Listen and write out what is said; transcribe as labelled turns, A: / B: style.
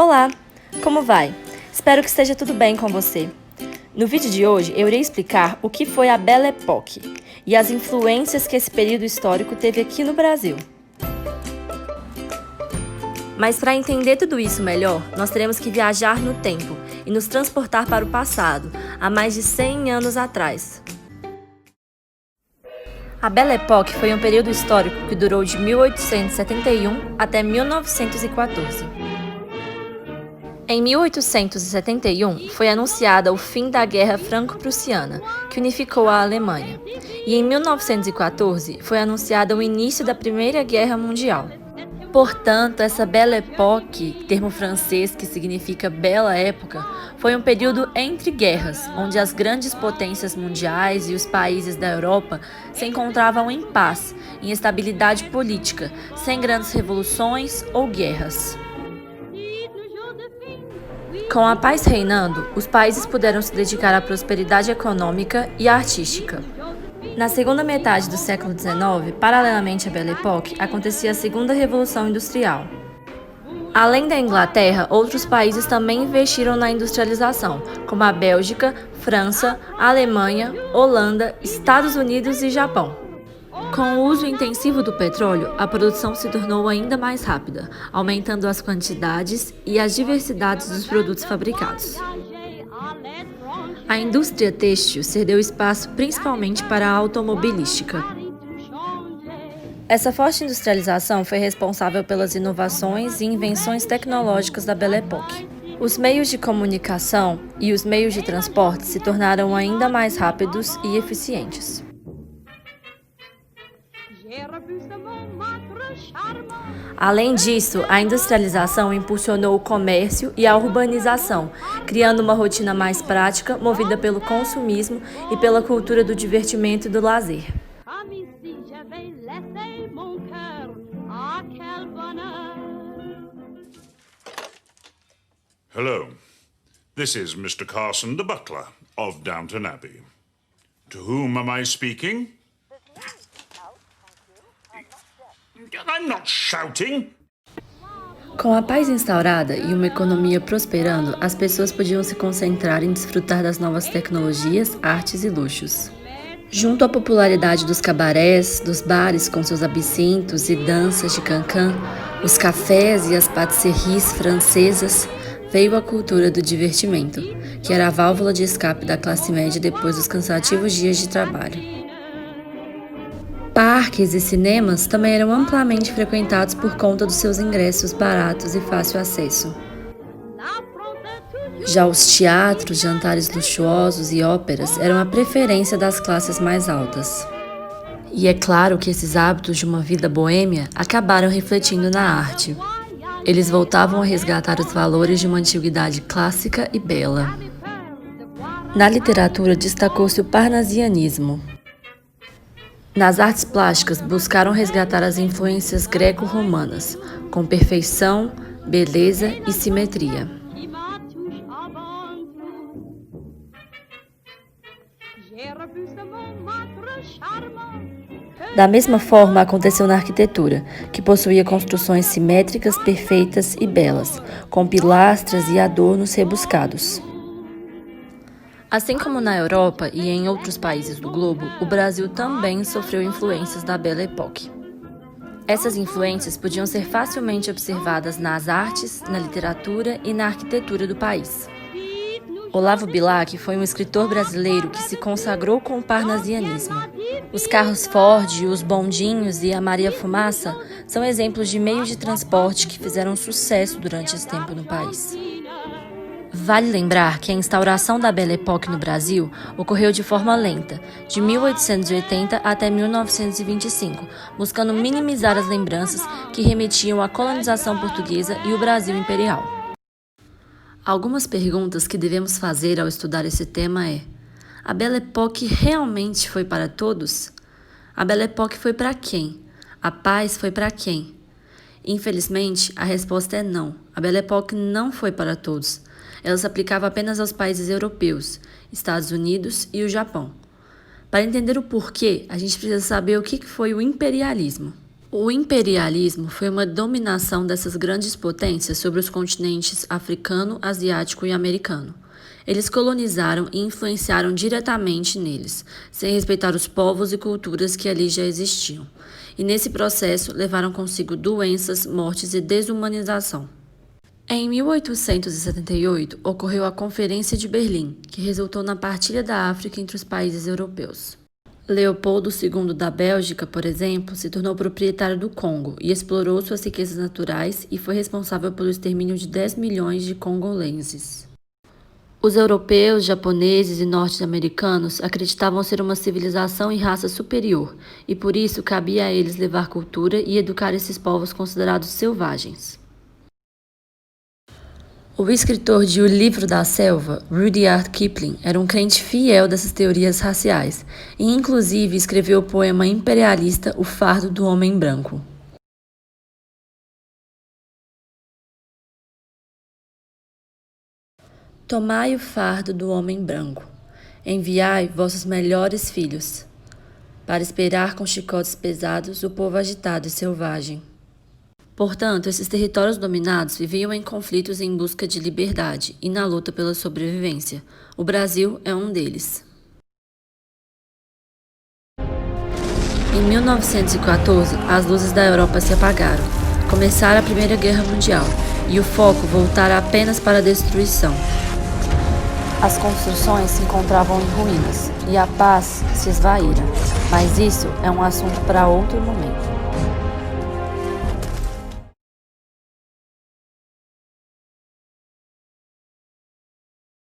A: Olá, como vai? Espero que esteja tudo bem com você. No vídeo de hoje eu irei explicar o que foi a Belle Époque e as influências que esse período histórico teve aqui no Brasil. Mas para entender tudo isso melhor, nós teremos que viajar no tempo e nos transportar para o passado, há mais de 100 anos atrás. A Belle Époque foi um período histórico que durou de 1871 até 1914. Em 1871, foi anunciada o fim da Guerra Franco-Prussiana, que unificou a Alemanha. E em 1914, foi anunciado o início da Primeira Guerra Mundial. Portanto, essa Belle Époque, termo francês que significa bela época, foi um período entre guerras, onde as grandes potências mundiais e os países da Europa se encontravam em paz, em estabilidade política, sem grandes revoluções ou guerras. Com a paz reinando, os países puderam se dedicar à prosperidade econômica e artística. Na segunda metade do século XIX, paralelamente à Belle Époque, acontecia a Segunda Revolução Industrial. Além da Inglaterra, outros países também investiram na industrialização, como a Bélgica, França, Alemanha, Holanda, Estados Unidos e Japão. Com o uso intensivo do petróleo, a produção se tornou ainda mais rápida, aumentando as quantidades e as diversidades dos produtos fabricados. A indústria têxtil cedeu espaço principalmente para a automobilística. Essa forte industrialização foi responsável pelas inovações e invenções tecnológicas da Belle Époque. Os meios de comunicação e os meios de transporte se tornaram ainda mais rápidos e eficientes. Além disso, a industrialização impulsionou o comércio e a urbanização, criando uma rotina mais prática, movida pelo consumismo e pela cultura do divertimento e do lazer.
B: Hello, this is Mr. Carson, the butler of Downton Abbey. To whom am I speaking? I'm not shouting.
A: Com a paz instaurada e uma economia prosperando, as pessoas podiam se concentrar em desfrutar das novas tecnologias, artes e luxos. Junto à popularidade dos cabarés, dos bares com seus absintos e danças de cancan, os cafés e as patisseries francesas, veio a cultura do divertimento, que era a válvula de escape da classe média depois dos cansativos dias de trabalho. Parques e cinemas também eram amplamente frequentados por conta dos seus ingressos baratos e fácil acesso. Já os teatros, jantares luxuosos e óperas eram a preferência das classes mais altas. E é claro que esses hábitos de uma vida boêmia acabaram refletindo na arte. Eles voltavam a resgatar os valores de uma antiguidade clássica e bela. Na literatura destacou-se o parnasianismo. Nas artes plásticas, buscaram resgatar as influências greco-romanas, com perfeição, beleza e simetria. Da mesma forma, aconteceu na arquitetura, que possuía construções simétricas, perfeitas e belas, com pilastras e adornos rebuscados. Assim como na Europa e em outros países do globo, o Brasil também sofreu influências da Belle Époque. Essas influências podiam ser facilmente observadas nas artes, na literatura e na arquitetura do país. Olavo Bilac foi um escritor brasileiro que se consagrou com o parnasianismo. Os carros Ford, os bondinhos e a Maria Fumaça são exemplos de meios de transporte que fizeram sucesso durante esse tempo no país. Vale lembrar que a instauração da Belle Époque no Brasil ocorreu de forma lenta, de 1880 até 1925, buscando minimizar as lembranças que remetiam à colonização portuguesa e o Brasil imperial. Algumas perguntas que devemos fazer ao estudar esse tema é: a Belle Époque realmente foi para todos? A Belle Époque foi para quem? A paz foi para quem? Infelizmente, a resposta é não. A Belle Époque não foi para todos. Ela se aplicava apenas aos países europeus, Estados Unidos e o Japão. Para entender o porquê, a gente precisa saber o que foi o imperialismo. O imperialismo foi uma dominação dessas grandes potências sobre os continentes africano, asiático e americano. Eles colonizaram e influenciaram diretamente neles, sem respeitar os povos e culturas que ali já existiam. E nesse processo levaram consigo doenças, mortes e desumanização. Em 1878, ocorreu a Conferência de Berlim, que resultou na partilha da África entre os países europeus. Leopoldo II da Bélgica, por exemplo, se tornou proprietário do Congo e explorou suas riquezas naturais e foi responsável pelo extermínio de 10 milhões de congolenses. Os europeus, japoneses e norte-americanos acreditavam ser uma civilização e raça superior, e por isso cabia a eles levar cultura e educar esses povos considerados selvagens. O escritor de O Livro da Selva, Rudyard Kipling, era um crente fiel dessas teorias raciais e, inclusive, escreveu o poema imperialista O Fardo do Homem Branco. Tomai o fardo do homem branco, enviai vossos melhores filhos, para esperar com chicotes pesados o povo agitado e selvagem. Portanto, esses territórios dominados viviam em conflitos em busca de liberdade e na luta pela sobrevivência. O Brasil é um deles. Em 1914, as luzes da Europa se apagaram. Começara a Primeira Guerra Mundial e o foco voltara apenas para a destruição. As construções se encontravam em ruínas e a paz se esvaíra, mas isso é um assunto para outro momento.